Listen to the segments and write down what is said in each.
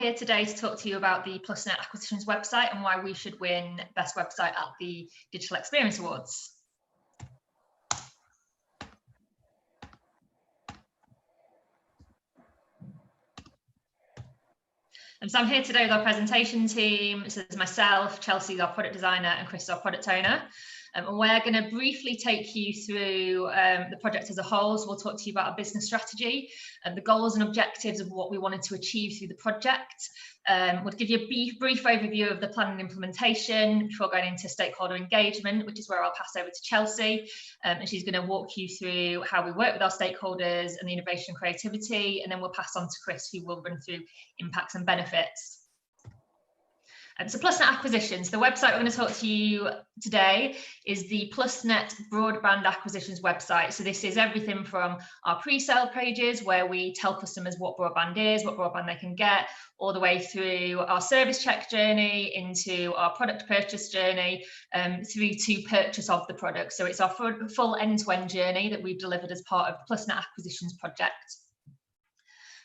here today to talk to you about the PlusNet Acquisitions website and why we should win Best Website at the Digital Experience Awards. And so I'm here today with our presentation team. So there's myself, Chelsea, our product designer, and Chris, our product owner. And we're going to briefly take you through the project as a whole. So we'll talk to you about our business strategy and the goals and objectives of what we wanted to achieve through the project. We'll give you a brief overview of the plan and implementation before going into stakeholder engagement, which is where I'll pass over to Chelsea. And she's going to walk you through how we work with our stakeholders and the innovation and creativity. And then we'll pass on to Chris, who will run through impacts and benefits. So PlusNet Acquisitions, the website we're going to talk to you today is the PlusNet broadband acquisitions website. So this is everything from our pre-sale pages where we tell customers what broadband is, what broadband they can get, all the way through our service check journey, into our product purchase journey, through to purchase of the product. So it's our full end-to-end journey that we've delivered as part of the PlusNet Acquisitions project.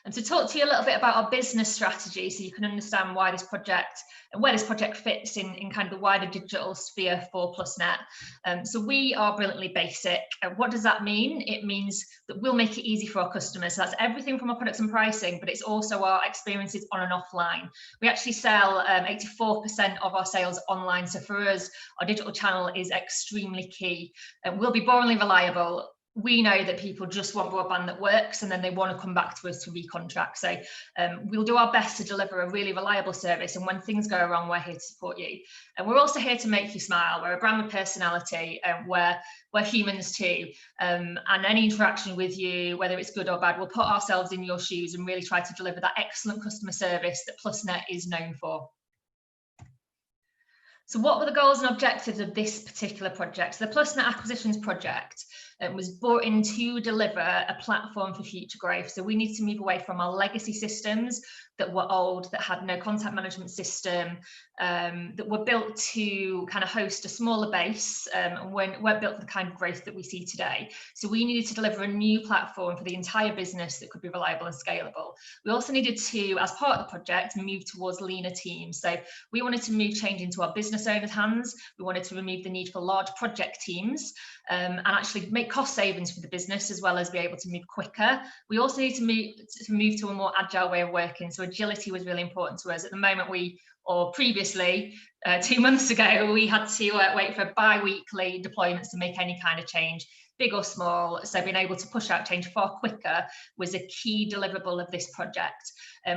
And to talk to you a little bit about our business strategy so you can understand why this project and where this project fits in kind of the wider digital sphere for PlusNet. So we are brilliantly basic. What does that mean? It means that we'll make it easy for our customers. So that's everything from our products and pricing, but it's also our experiences on and offline. We actually sell 84% of our sales online. So for us, our digital channel is extremely key. We'll be boringly reliable. We know that people just want broadband that works and then they want to come back to us to recontract. So we'll do our best to deliver a really reliable service. And when things go wrong, we're here to support you. And we're also here to make you smile. We're a brand with personality and we're humans too. And any interaction with you, whether it's good or bad, we'll put ourselves in your shoes and really try to deliver that excellent customer service that PlusNet is known for. So what were the goals and objectives of this particular project? So the PlusNet Acquisitions project was brought in to deliver a platform for future growth. So we need to move away from our legacy systems that were old, that had no contact management system, that were built to kind of host a smaller base and weren't built for the kind of growth that we see today. So we needed to deliver a new platform for the entire business that could be reliable and scalable. We also needed to, as part of the project, move towards leaner teams. So we wanted to move change into our business owners' hands. We wanted to remove the need for large project teams and actually make cost savings for the business as well as be able to move quicker. We also need to move to a more agile way of working. So agility was really important to us. At the moment, previously, 2 months ago, we had to wait for bi-weekly deployments to make any kind of change, big or small. So being able to push out change far quicker was a key deliverable of this project.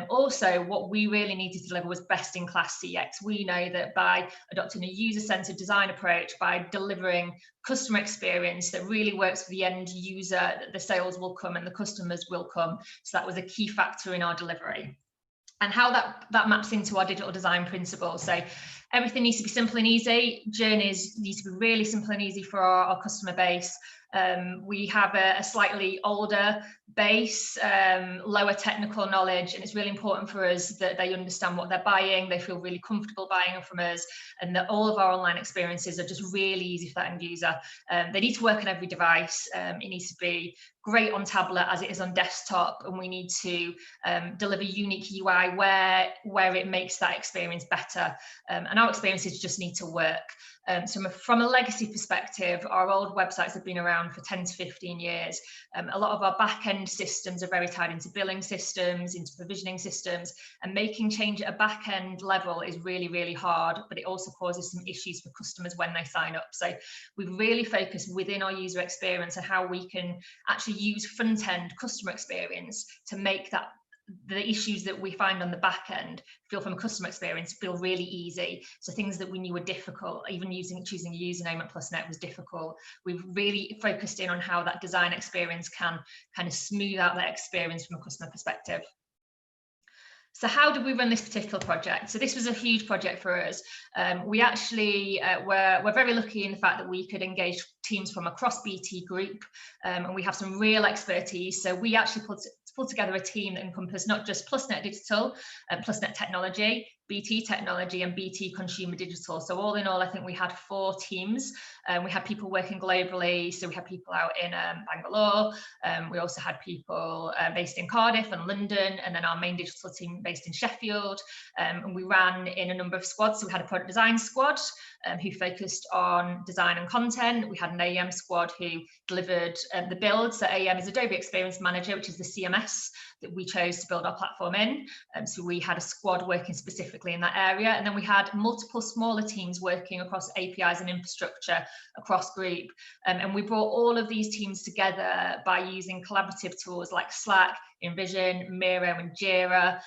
Also, what we really needed to deliver was best-in-class CX. We know that by adopting a user-centered design approach, by delivering customer experience that really works for the end user, that the sales will come and the customers will come. So that was a key factor in our delivery. And how that maps into our digital design principles. So everything needs to be simple and easy. Journeys need to be really simple and easy for our customer base. We have a slightly older base, lower technical knowledge, and it's really important for us that they understand what they're buying, they feel really comfortable buying from us, and that all of our online experiences are just really easy for that end user. They need to work on every device. It needs to be great on tablet as it is on desktop, and we need to deliver unique UI where it makes that experience better. And our experiences just need to work. So from a legacy perspective, our old websites have been around for 10 to 15 years. A lot of our back-end systems are very tied into billing systems, into provisioning systems, and making change at a back-end level is really, really hard, but it also causes some issues for customers when they sign up. So we've really focused within our user experience on how we can actually use front-end customer experience to make the issues that we find on the back end feel from a customer experience feel really easy. So things that we knew were difficult, even choosing a username at PlusNet was difficult. We've really focused in on how that design experience can kind of smooth out that experience from a customer perspective. So how did we run this particular project? So this was a huge project for us. We actually we're very lucky in the fact that we could engage teams from across BT Group, and we have some real expertise. So we actually pulled together a team that encompassed not just PlusNet Digital and PlusNet Technology, BT technology and BT consumer digital. So all in all, I think we had 4 teams. We had people working globally. So we had people out in Bangalore. We also had people based in Cardiff and London, and then our main digital team based in Sheffield. And we ran in a number of squads. So we had a product design squad who focused on design and content. We had an AEM squad who delivered the builds. So AEM is Adobe Experience Manager, which is the CMS that we chose to build our platform in. So we had a squad working specifically in that area. And then we had multiple smaller teams working across APIs and infrastructure across group. And we brought all of these teams together by using collaborative tools like Slack, InVision, Miro, and Jira.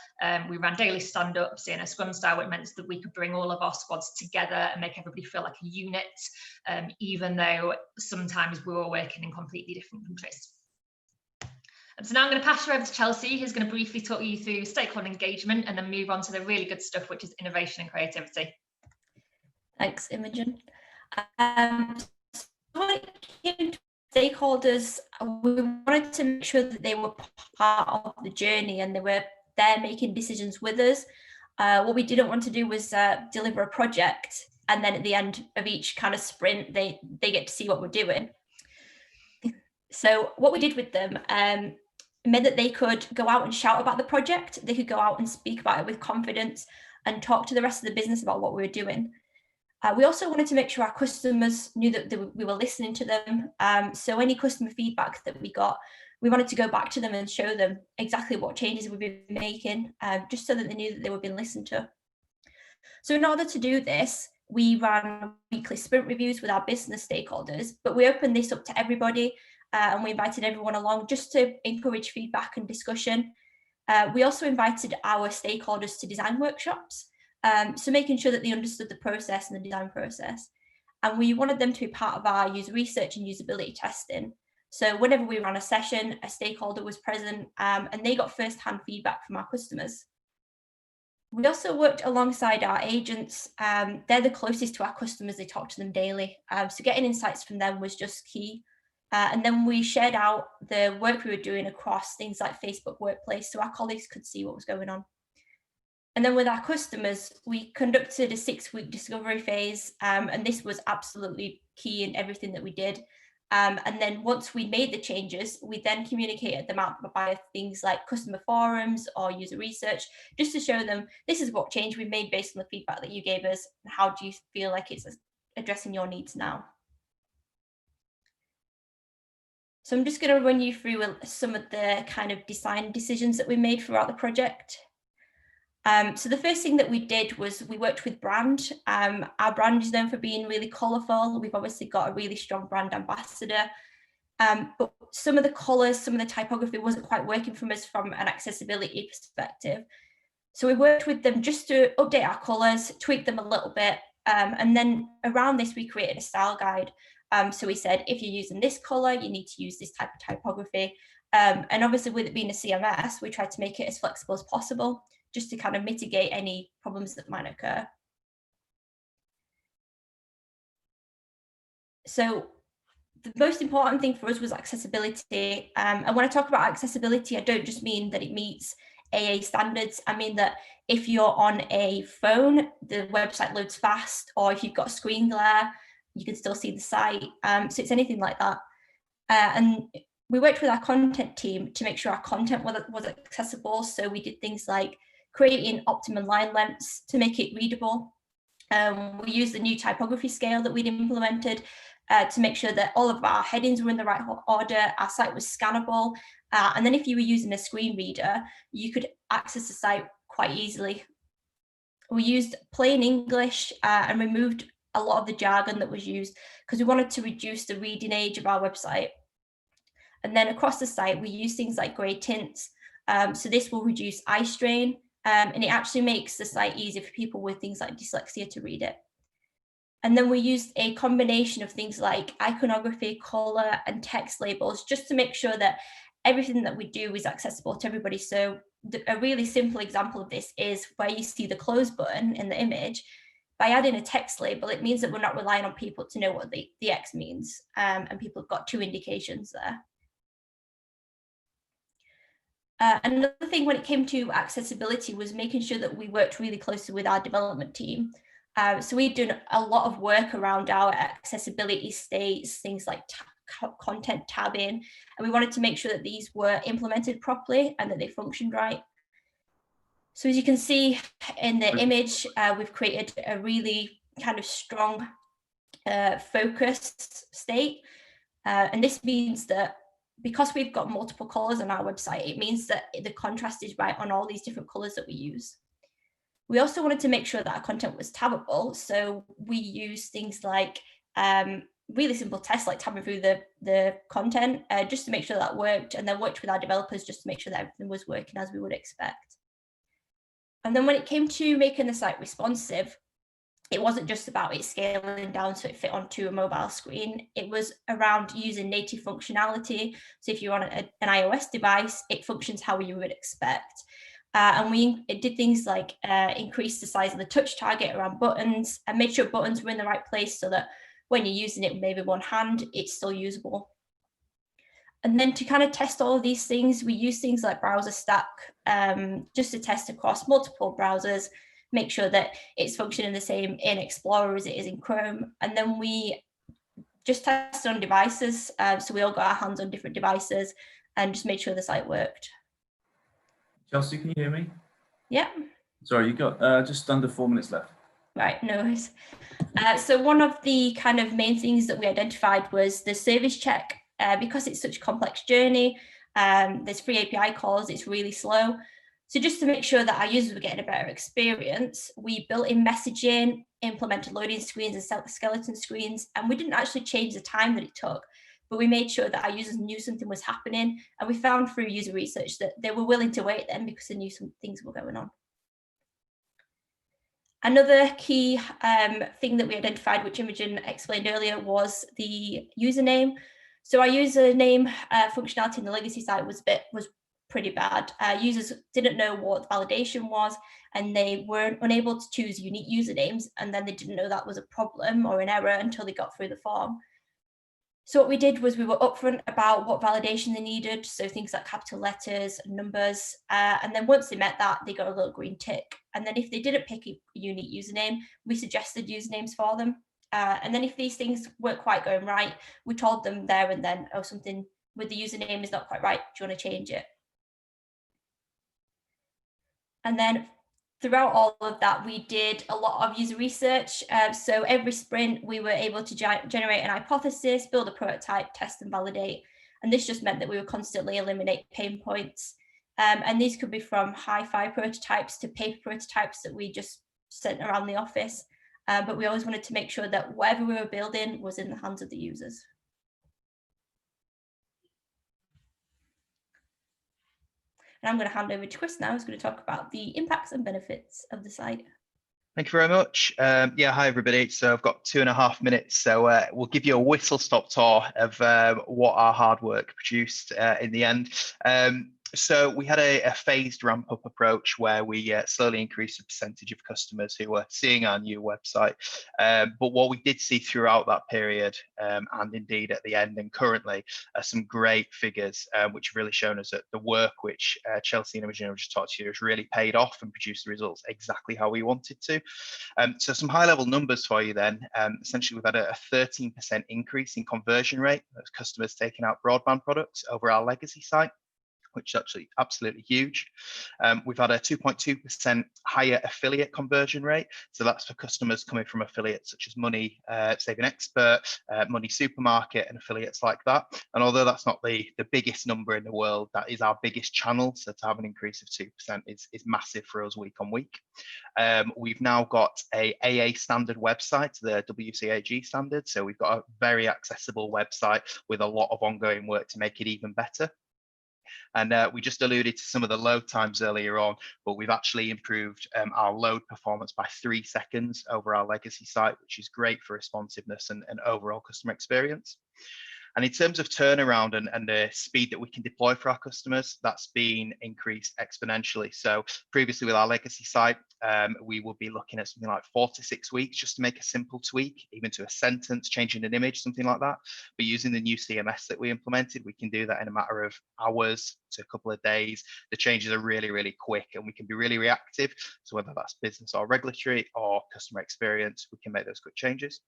We ran daily stand-ups in a Scrum style, which meant that we could bring all of our squads together and make everybody feel like a unit, even though sometimes we were working in completely different countries. So now I'm going to pass you over to Chelsea, who's going to briefly talk you through stakeholder engagement and then move on to the really good stuff, which is innovation and creativity. Thanks, Imogen. So when it came to stakeholders, we wanted to make sure that they were part of the journey and they were there making decisions with us. What we didn't want to do was deliver a project and then at the end of each kind of sprint, they get to see what we're doing. So what we did with them meant that they could go out and shout about the project. They could go out and speak about it with confidence and talk to the rest of the business about what we were doing. We also wanted to make sure our customers knew that we were listening to them. So any customer feedback that we got, we wanted to go back to them and show them exactly what changes we've been making, just so that they knew that they were being listened to. So in order to do this, we ran weekly sprint reviews with our business stakeholders, but we opened this up to everybody and we invited everyone along just to encourage feedback and discussion. We also invited our stakeholders to design workshops, so making sure that they understood the process and the design process. And we wanted them to be part of our user research and usability testing. So whenever we ran a session, a stakeholder was present and they got first-hand feedback from our customers. We also worked alongside our agents. They're the closest to our customers, they talk to them daily. So getting insights from them was just key. And then we shared out the work we were doing across things like Facebook Workplace so our colleagues could see what was going on. And then with our customers, we conducted a 6-week discovery phase, and this was absolutely key in everything that we did. And then once we made the changes, we then communicated them out by things like customer forums or user research, just to show them this is what change we made based on the feedback that you gave us. How do you feel like it's addressing your needs now? So I'm just going to run you through some of the kind of design decisions that we made throughout the project. So the first thing that we did was we worked with brand. Our brand is known for being really colourful. We've obviously got a really strong brand ambassador, but some of the colours, some of the typography wasn't quite working from us from an accessibility perspective. So we worked with them just to update our colours, tweak them a little bit, and then around this we created a style guide. So we said, if you're using this colour, you need to use this type of typography. And obviously with it being a CMS, we tried to make it as flexible as possible, just to kind of mitigate any problems that might occur. So the most important thing for us was accessibility. And when I talk about accessibility, I don't just mean that it meets AA standards. I mean that if you're on a phone, the website loads fast, or if you've got screen glare, you can still see the site. So it's anything like that. And we worked with our content team to make sure our content was accessible. So we did things like creating optimum line lengths to make it readable. We used the new typography scale that we'd implemented to make sure that all of our headings were in the right order, our site was scannable, and then if you were using a screen reader, you could access the site quite easily. We used plain English and removed a lot of the jargon that was used because we wanted to reduce the reading age of our website. And then across the site, we use things like grey tints. So this will reduce eye strain, and it actually makes the site easier for people with things like dyslexia to read it. And then we used a combination of things like iconography, color, and text labels, just to make sure that everything that we do is accessible to everybody. So a really simple example of this is where you see the close button in the image. By adding a text label, it means that we're not relying on people to know what the X means, and people have got 2 indications there. Another thing when it came to accessibility was making sure that we worked really closely with our development team. So we've done a lot of work around our accessibility states, things like content tabbing, and we wanted to make sure that these were implemented properly and that they functioned right. So as you can see in the image, we've created a really kind of strong focused state. And this means that because we've got multiple colors on our website, it means that the contrast is right on all these different colors that we use. We also wanted to make sure that our content was tabbable. So we use things like really simple tests like tabbing through the content just to make sure that worked, and then worked with our developers just to make sure that everything was working as we would expect. And then when it came to making the site responsive, it wasn't just about it scaling down so it fit onto a mobile screen. It was around using native functionality. So if you're on an iOS device, it functions how you would expect. And we did things like increase the size of the touch target around buttons and made sure buttons were in the right place so that when you're using it with maybe one hand, it's still usable. And then to kind of test all of these things, we use things like browser stack just to test across multiple browsers, make sure that it's functioning the same in Explorer as it is in Chrome. And then we just tested on devices. So we all got our hands on different devices and just made sure the site worked. Chelsea, can you hear me? Yeah. Sorry, you got just under 4 minutes left. Right, no worries. So one of the kind of main things that we identified was the service check. Because it's such a complex journey, there's free API calls, it's really slow. So just to make sure that our users were getting a better experience, we built in messaging, implemented loading screens and skeleton screens, and we didn't actually change the time that it took, but we made sure that our users knew something was happening. And we found through user research that they were willing to wait then because they knew some things were going on. Another key thing that we identified, which Imogen explained earlier, was the username. So our username functionality in the legacy site was pretty bad. Users didn't know what validation was, and they were unable to choose unique usernames, and then they didn't know that was a problem or an error until they got through the form. So what we did was we were upfront about what validation they needed, so things like capital letters and numbers, and then once they met that, they got a little green tick. And then if they didn't pick a unique username, we suggested usernames for them. And then if these things weren't quite going right, we told them there and then, oh, something with the username is not quite right, do you want to change it? And then throughout all of that, we did a lot of user research. So every sprint, we were able to generate an hypothesis, build a prototype, test and validate. And this just meant that we would constantly eliminate pain points. And these could be from hi-fi prototypes to paper prototypes that we just sent around the office. But we always wanted to make sure that whatever we were building was in the hands of the users. And I'm going to hand over to Chris now, who's going to talk about the impacts and benefits of the site. Thank you very much. Yeah, hi everybody. So I've got 2.5 minutes. So we'll give you a whistle-stop tour of what our hard work produced in the end. So we had a phased ramp-up approach where we slowly increased the percentage of customers who were seeing our new website. But what we did see throughout that period, and indeed at the end and currently, are some great figures, which have really shown us that the work which Chelsea and Imogen have just talked to you has really paid off and produced the results exactly how we wanted to. So some high-level numbers for you then. Essentially, we've had a 13% increase in conversion rate of customers taking out broadband products over our legacy site, which is actually absolutely huge. We've had a 2.2% higher affiliate conversion rate. So that's for customers coming from affiliates such as Money Saving Expert, Money Supermarket, and affiliates like that. And although that's not the biggest number in the world, that is our biggest channel. So to have an increase of 2% is massive for us week on week. We've now got a AA standard website, the WCAG standard. So we've got a very accessible website with a lot of ongoing work to make it even better. And we just alluded to some of the load times earlier on, but we've actually improved our load performance by 3 seconds over our legacy site, which is great for responsiveness and overall customer experience. And in terms of turnaround and the speed that we can deploy for our customers, that's been increased exponentially. So previously with our legacy site, we would be looking at something like 4 to 6 weeks just to make a simple tweak, even to a sentence, changing an image, something like that. But using the new CMS that we implemented, we can do that in a matter of hours to a couple of days. The changes are really, really quick, and we can be really reactive. So whether that's business or regulatory or customer experience, we can make those quick changes.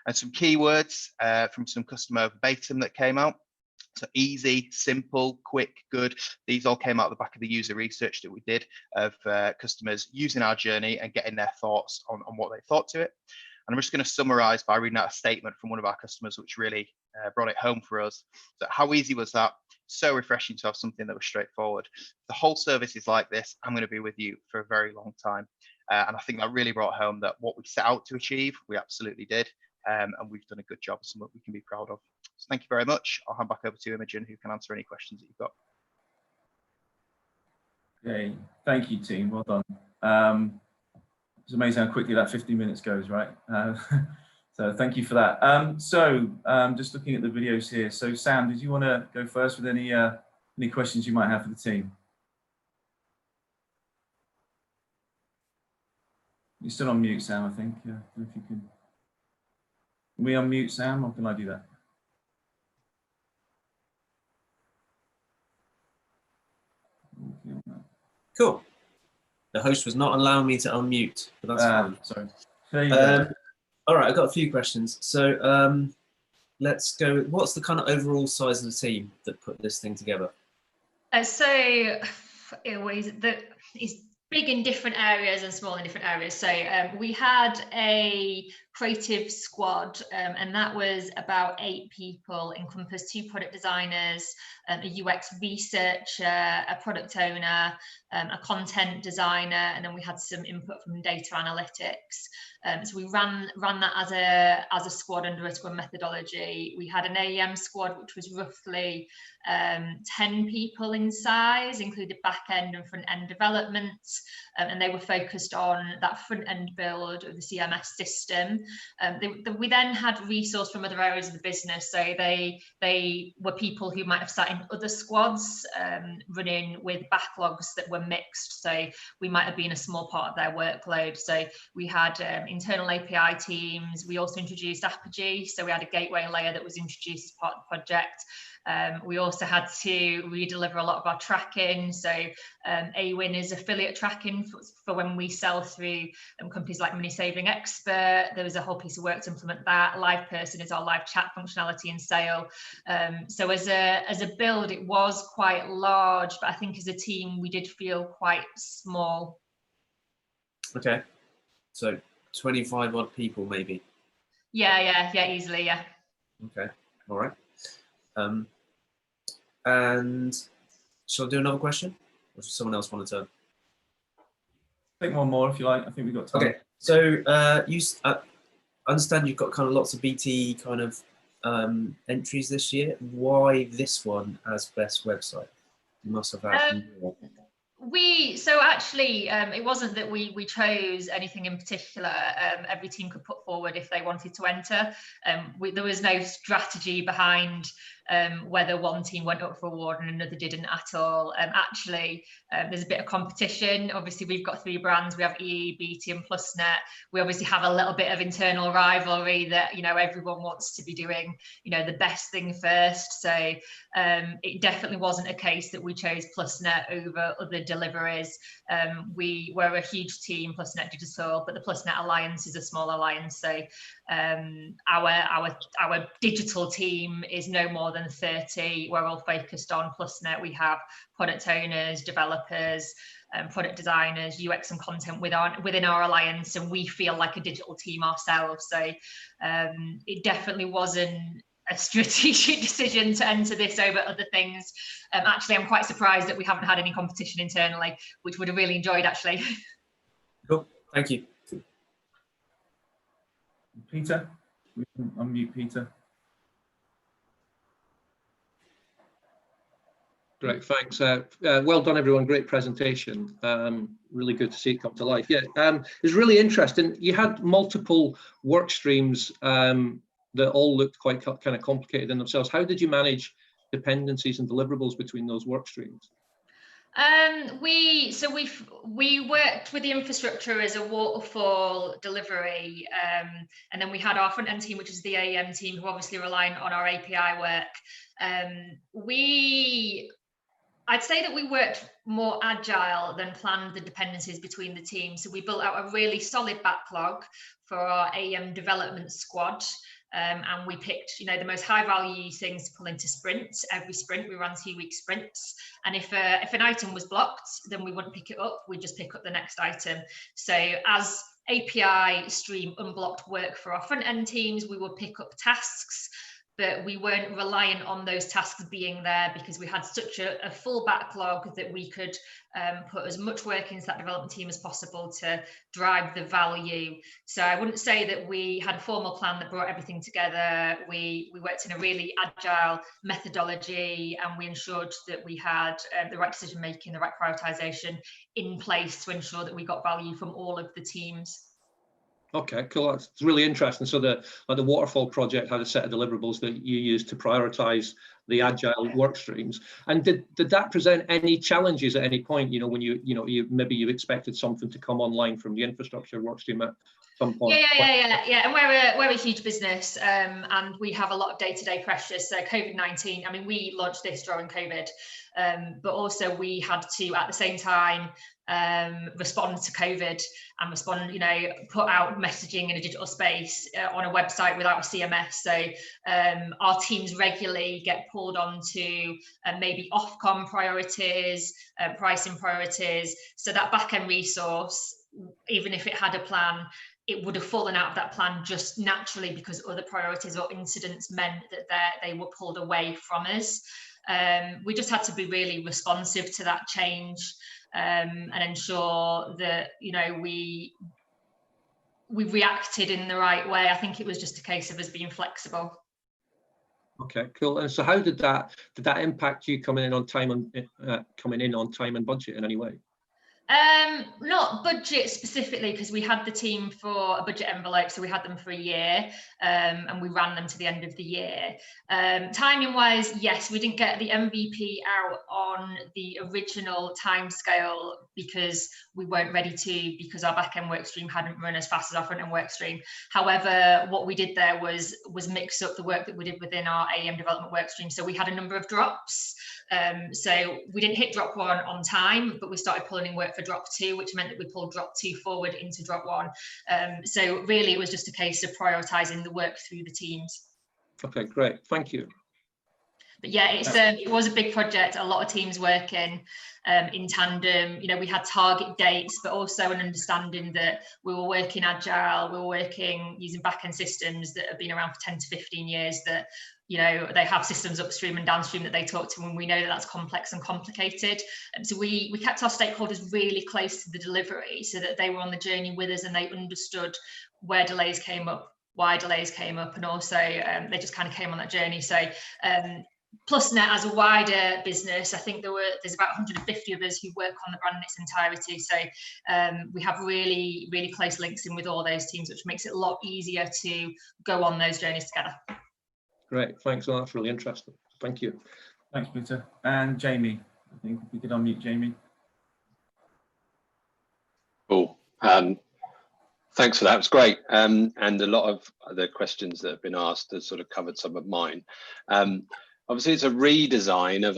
And some keywords from some customer verbatim that came out. So easy, simple, quick, good. These all came out the back of the user research that we did of customers using our journey and getting their thoughts on what they thought to it. And I'm just going to summarize by reading out a statement from one of our customers, which really brought it home for us. So how easy was that? So refreshing to have something that was straightforward. The whole service is like this. I'm going to be with you for a very long time. And I think that really brought home that what we set out to achieve, we absolutely did. And we've done a good job, something we can be proud of. So thank you very much. I'll hand back over to Imogen, who can answer any questions that you've got. Okay, thank you, team. Well done. It's amazing how quickly that 15 minutes goes, right? So thank you for that. Just looking at the videos here. So Sam, did you want to go first with any questions you might have for the team? You're still on mute, Sam, I think. If you can we unmute Sam, or can I do that? Cool. The host was not allowing me to unmute, but that's fine. Sorry. There you go. All right, I've got a few questions. So let's go. What's the kind of overall size of the team that put this thing together? It's big in different areas and small in different areas. So we had a creative squad, and that was about 8 people, encompassed 2 product designers, a UX researcher, a product owner, a content designer, and then we had some input from data analytics. So we ran that as a squad under a Scrum methodology. We had an AEM squad, which was roughly 10 people in size, included back end and front end development, and they were focused on that front end build of the CMS system. We then had resource from other areas of the business, so they were people who might have sat in other squads running with backlogs that were mixed, so we might have been a small part of their workload. So we had internal API teams. We also introduced Apogee, so we had a gateway layer that was introduced as part of the project. We also had to redeliver a lot of our tracking. So AWIN is affiliate tracking for when we sell through companies like Money Saving Expert. There was a whole piece of work to implement that. Live Person is our live chat functionality in sale. So as a build, it was quite large, but I think as a team, we did feel quite small. Okay, so 25 odd people maybe. Yeah, easily, yeah. Okay, all right. And shall I do another question, or does someone else want to turn? Take one more if you like. I think we've got time. Okay, so I understand you've got kind of lots of BT kind of entries this year. Why this one as best website? You must have had more. It wasn't that we chose anything in particular. Every team could put forward if they wanted to enter. There was no strategy behind whether one team went up for award and another didn't at all. There's a bit of competition. Obviously, we've got 3 brands. We have EE, BT, and PlusNet. We obviously have a little bit of internal rivalry that everyone wants to be doing the best thing first. So it definitely wasn't a case that we chose PlusNet over other deliveries. We were a huge team, PlusNet Digital, but the PlusNet Alliance is a small alliance. So our digital team is no more than 30. We're all focused on PlusNet. We have product owners, developers, product designers, UX and content within our alliance, and we feel like a digital team ourselves. So it definitely wasn't a strategic decision to enter this over other things. Actually, I'm quite surprised that we haven't had any competition internally, which would have really enjoyed actually. Cool, thank you. Peter, we can unmute Peter. Great, thanks. Well done, everyone. Great presentation. Really good to see it come to life. Yeah, it was really interesting. You had multiple work streams that all looked quite kind of complicated in themselves. How did you manage dependencies and deliverables between those work streams? We worked with the infrastructure as a waterfall delivery, and then we had our front end team, which is the AEM team, who obviously reliant on our API work. I'd say that we worked more agile than planned the dependencies between the teams. So we built out a really solid backlog for our AM development squad. And we picked, the most high value things to pull into sprints. Every sprint, we ran 2-week sprints. And if an item was blocked, then we wouldn't pick it up. We'd just pick up the next item. So as API stream unblocked work for our front end teams, we would pick up tasks, but we weren't reliant on those tasks being there because we had such a full backlog that we could put as much work into that development team as possible to drive the value. So I wouldn't say that we had a formal plan that brought everything together. We worked in a really agile methodology, and we ensured that we had the right decision making, the right prioritization in place to ensure that we got value from all of the teams. Okay, cool. That's really interesting. So the waterfall project had a set of deliverables that you used to prioritize the agile work streams. And did that present any challenges at any point? When you maybe you expected something to come online from the infrastructure work stream at some point? Yeah. And we're a huge business, and we have a lot of day-to-day pressures. So COVID-19. I mean, we launched this during COVID, but also we had to at the same time respond to COVID and put out messaging in a digital space on a website without a CMS. So our teams regularly get pulled onto maybe Ofcom priorities, pricing priorities. So that back-end resource, even if it had a plan, it would have fallen out of that plan just naturally because other priorities or incidents meant that they were pulled away from us. We just had to be really responsive to that change. And ensure that we reacted in the right way. I think it was just a case of us being flexible. Okay, cool. And so, how did that impact you coming in on time and budget in any way? Not budget specifically, because we had the team for a budget envelope, so we had them for a year, and we ran them to the end of the year. Timing wise, yes, we didn't get the MVP out on the original timescale because we weren't ready to, because our back end work stream hadn't run as fast as our front end work stream. However, what we did there was mix up the work that we did within our AM development work stream. So we had a number of drops. So we didn't hit drop 1 on time, but we started pulling in work for drop 2, which meant that we pulled drop 2 forward into drop 1. So really it was just a case of prioritizing the work through the teams. Okay, great, thank you. But yeah, it was a big project, a lot of teams working in tandem. We had target dates, but also an understanding that we were working agile, we were working using back-end systems that have been around for 10 to 15 years, that they have systems upstream and downstream that they talk to, and we know that that's complex and complicated. So we kept our stakeholders really close to the delivery so that they were on the journey with us and they understood where delays came up, why delays came up, and also they just kind of came on that journey. So PlusNet as a wider business, I think there's about 150 of us who work on the brand in its entirety. So we have really, really close links in with all those teams, which makes it a lot easier to go on those journeys together. Great, thanks. Well, that's really interesting. Thank you. Thanks, Peter. And Jamie, I think we could unmute Jamie. Cool. Thanks for that. It was great. And a lot of the questions that have been asked have sort of covered some of mine. Obviously, it's a redesign of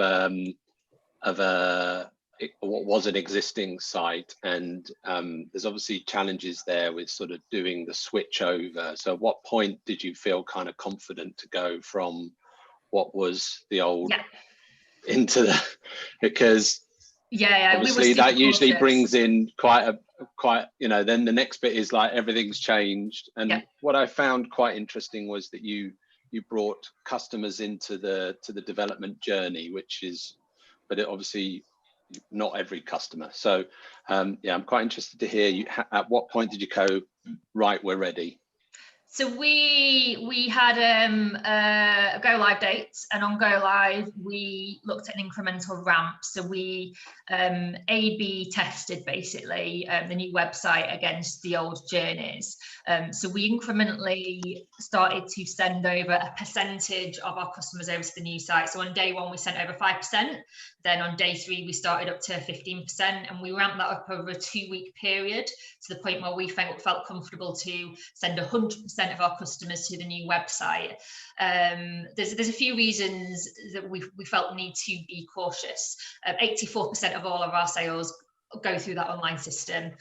what was an existing site, and there's obviously challenges there with sort of doing the switch over. So at what point did you feel kind of confident to go from what was the old into the, because obviously that usually brings in quite then the next bit is like everything's changed. And what I found quite interesting was that you brought customers into the development journey, which is, but it obviously not every customer. So I'm quite interested to hear at what point did you go, right, we're ready? So we had a go live date, and on go live we looked at an incremental ramp. So we A/B tested basically the new website against the old journeys. So we incrementally started to send over a percentage of our customers over to the new site. So on day 1 we sent over 5%. Then on day 3 we started up to 15%, and we ramped that up over a 2-week period to the point where we felt comfortable to send 100% 50% of our customers to the new website. There's a few reasons that we felt the need to be cautious. 84% of all of our sales go through that online system.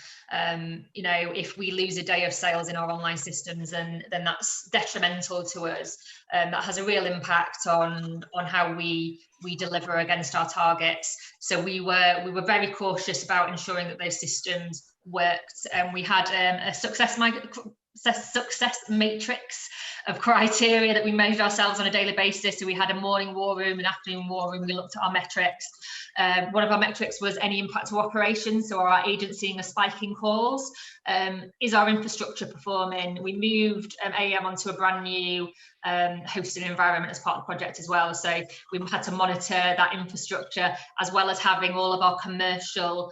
You know, if we lose a day of sales in our online systems, then that's detrimental to us. That has a real impact on how we deliver against our targets. So we were very cautious about ensuring that those systems worked, and we had a success matrix of criteria that we measured ourselves on a daily basis. So we had a morning war room, an afternoon war room. We looked at our metrics. One of our metrics was any impact to operations. So are our agents seeing a spike in calls? Is our infrastructure performing? We moved AEM onto a brand new hosted environment as part of the project as well. So we had to monitor that infrastructure, as well as having all of our commercial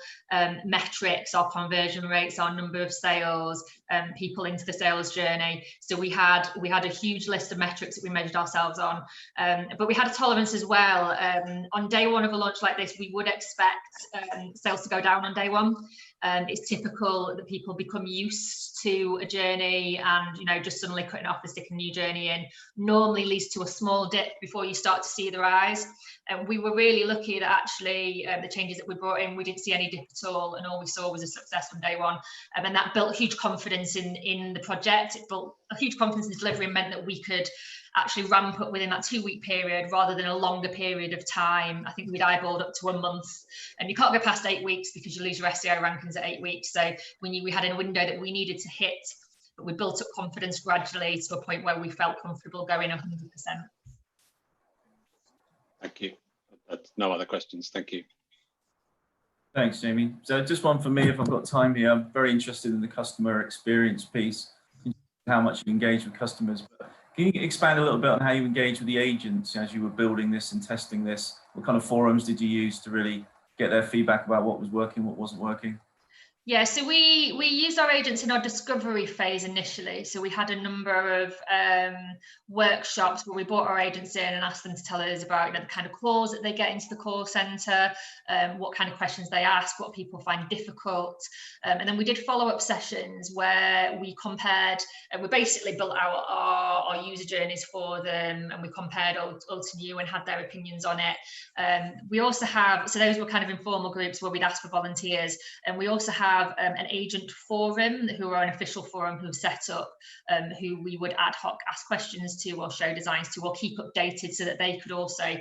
metrics, our conversion rates, our number of sales, people into the sales journey. So we had a huge list of metrics that we measured ourselves on, but we had a tolerance as well. On day one of a launch like this, we would expect sales to go down on day one. It's typical that people become used to a journey, and you know, just suddenly cutting off the stick a new journey in normally leads to a small dip before you start to see the rise. And we were really lucky that actually the changes that we brought in, we didn't see any dip at all, and all we saw was a success from day one. And that built huge confidence in the project. It built a huge confidence in delivery, and meant that we could actually ramp up within that 2-week period rather than a longer period of time. I think we'd eyeballed up to a month, and you can't go past 8 weeks because you lose your SEO rankings at 8 weeks. So we had a window that we needed to hit, but we built up confidence gradually to a point where we felt comfortable going 100%. Thank you. No other questions. Thank you. Thanks, Jamie. So just one for me, if I've got time here. I'm very interested in the customer experience piece, how much you engage with customers. But can you expand a little bit on how you engage with the agents as you were building this and testing this? What kind of forums did you use to really get their feedback about what was working, what wasn't working? Yeah, so we used our agents in our discovery phase initially. So we had a number of workshops where we brought our agents in and asked them to tell us about, you know, the kind of calls that they get into the call centre, what kind of questions they ask, what people find difficult. And then we did follow-up sessions where we compared, we basically built out our user journeys for them, and we compared old to new and had their opinions on it. We also have, so those were kind of informal groups where we'd ask for volunteers, and we also have an agent forum, who are an official forum who've set up, who we would ad hoc ask questions to or show designs to or keep updated, so that they could also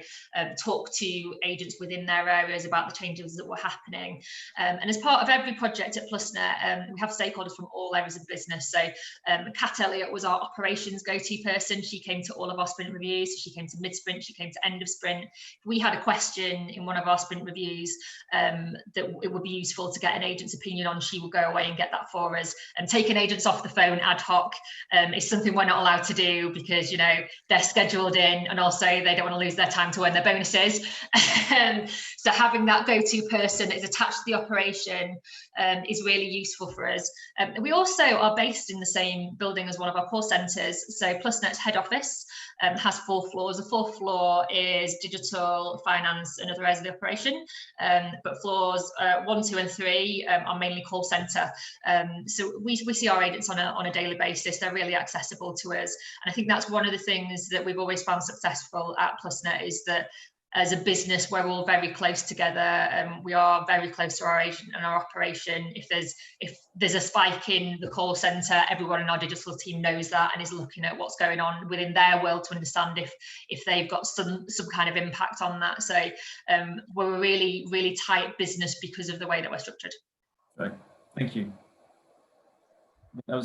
talk to agents within their areas about the changes that were happening. And as part of every project at PlusNet, we have stakeholders from all areas of business. So Kat Elliott was our operations go-to person. She came to all of our sprint reviews. She came to mid-sprint, she came to end of sprint. If we had a question in one of our sprint reviews that it would be useful to get an agent's opinion on, she will go away and get that for us. And taking agents off the phone ad hoc is something we're not allowed to do, because, you know, they're scheduled in, and also they don't want to lose their time to earn their bonuses. So having that go-to person that is attached to the operation is really useful for us. We also are based in the same building as one of our call centres. So PlusNet's head office has 4 floors. The 4th floor is digital, finance, and other areas of the operation. But floors 1, 2, and 3 are mainly call centre. So we see our agents on a daily basis. They're really accessible to us. And I think that's one of the things that we've always found successful at PlusNet, is that as a business, we're all very close together, and we are very close to our agent and our operation. If there's a spike in the call centre, everyone in our digital team knows that and is looking at what's going on within their world to understand if they've got some kind of impact on that. So we're a really, really tight business because of the way that we're structured. Right. Thank you. That was